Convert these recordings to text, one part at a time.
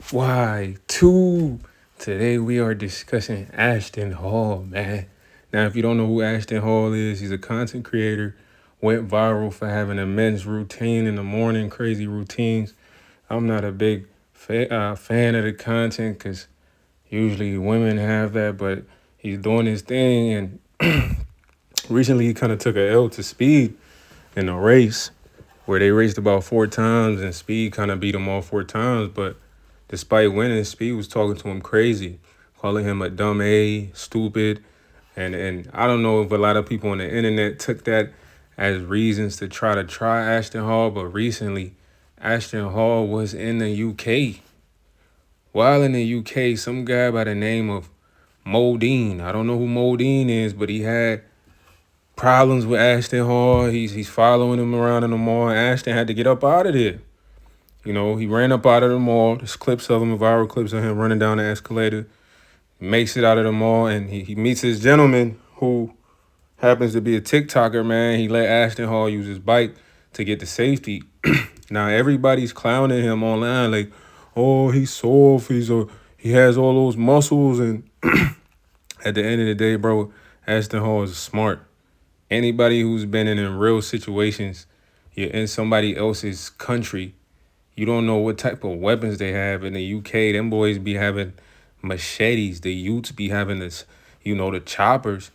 Why, two? Today we are discussing Ashton Hall, man. Now, if you don't know who Ashton Hall is, he's a content creator, went viral for having a men's routine in the morning, crazy routines. I'm not a big fan of the content because usually women have that, but he's doing his thing. And recently he kind of took a L to Speed in a race where they raced about 4 times and Speed kind of beat him all 4 times. But despite winning, Speed was talking to him crazy, calling him a dumb A, stupid. And I don't know if a lot of people on the internet took that as reasons to try Ashton Hall, but recently Ashton Hall was in the UK. While in the UK, some guy by the name of Modine, I don't know who Modine is, but he had problems with Ashton Hall. He's following him around in the mall. And Ashton had to get up out of there. You know, he ran up out of the mall. There's clips of him, viral clips of him running down the escalator. Makes it out of the mall, and he meets his gentleman who happens to be a TikToker, man. He let Ashton Hall use his bike to get to safety. Now everybody's clowning him online, like, oh, he's soft. He has all those muscles, and at the end of the day, bro, Ashton Hall is smart. Anybody who's been in real situations, you're in somebody else's country, you don't know what type of weapons they have in the UK. Them boys be having machetes. The youths be having this, the choppers.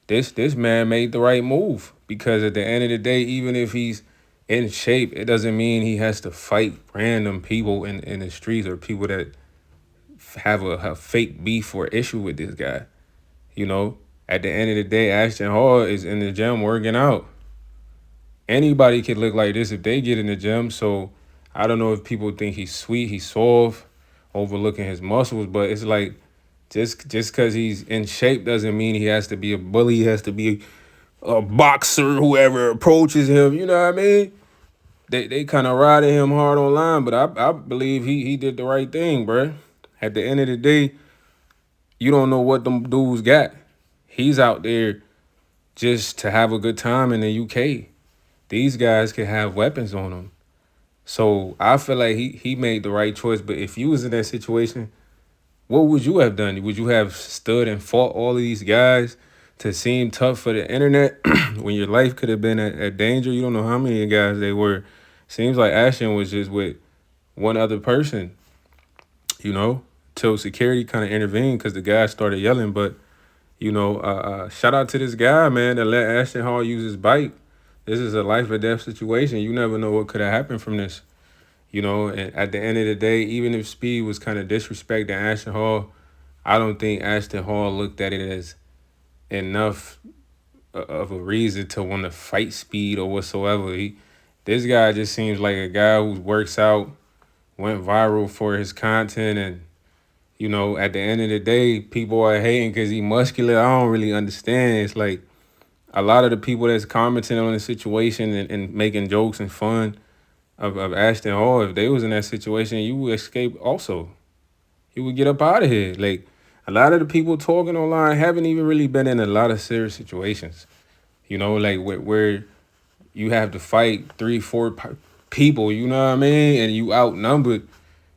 This man made the right move because at the end of the day, even if he's in shape, it doesn't mean he has to fight random people in the streets or people that have a fake beef or issue with this guy. You know, at the end of the day, Ashton Hall is in the gym working out. Anybody could look like this if they get in the gym. So I don't know if people think he's sweet, he's soft, overlooking his muscles, but it's like just because he's in shape doesn't mean he has to be a bully. He has to be a boxer. Whoever approaches him, you know what I mean? They kind of riding him hard online, but I believe he did the right thing, bruh. At the end of the day, you don't know what them dudes got. He's out there just to have a good time in the UK. These guys can have weapons on them. So I feel like he made the right choice. But if you was in that situation, what would you have done? Would you have stood and fought all of these guys to seem tough for the internet when your life could have been at danger? You don't know how many guys they were. Seems like Ashton was just with one other person, till security kind of intervened because the guy started yelling. But, shout out to this guy, man, that let Ashton Hall use his bike. This is a life or death situation. You never know what could have happened from this. And at the end of the day, even if Speed was kind of disrespecting Ashton Hall, I don't think Ashton Hall looked at it as enough of a reason to want to fight Speed or whatsoever. This guy just seems like a guy who works out, went viral for his content, and at the end of the day, people are hating because he muscular. I don't really understand. It's like a lot of the people that's commenting on the situation and making jokes and fun of Ashton Hall, if they was in that situation, you would escape also. You would get up out of here. Like, a lot of the people talking online haven't even really been in a lot of serious situations. Like where you have to fight 3, 4 people, you know what I mean? And you outnumbered.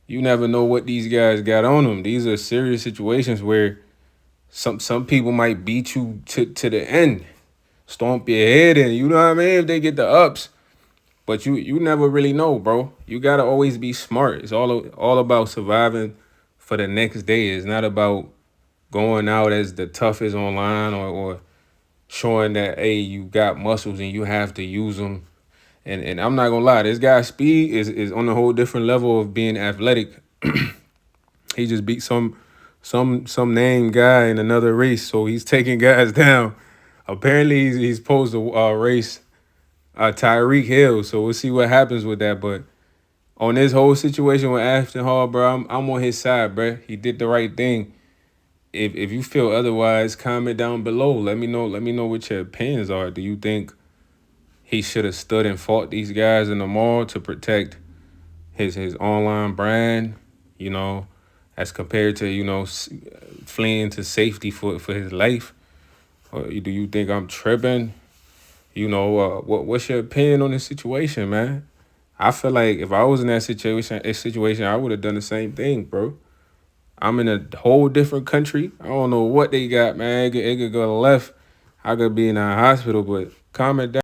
You never know what these guys got on them. These are serious situations where some people might beat you to the end, stomp your head in, you know what I mean? If they get the ups. But you never really know, bro. You gotta always be smart. It's all about surviving for the next day. It's not about going out as the toughest online or showing that, hey, you got muscles and you have to use them. And I'm not gonna lie, this guy's speed is on a whole different level of being athletic. He just beat some name guy in another race, so he's taking guys down. Apparently, he's supposed to race Tyreek Hill, so we'll see what happens with that. But on this whole situation with Ashton Hall, bro, I'm on his side, bro. He did the right thing. If you feel otherwise, comment down below. Let me know. Let me know what your opinions are. Do you think he should have stood and fought these guys in the mall to protect his online brand? As compared to fleeing to safety for his life. Or do you think I'm tripping? What's your opinion on this situation, man? I feel like if I was in that situation, I would have done the same thing, bro. I'm in a whole different country. I don't know what they got, man. It could go left. I could be in a hospital, but calm it down.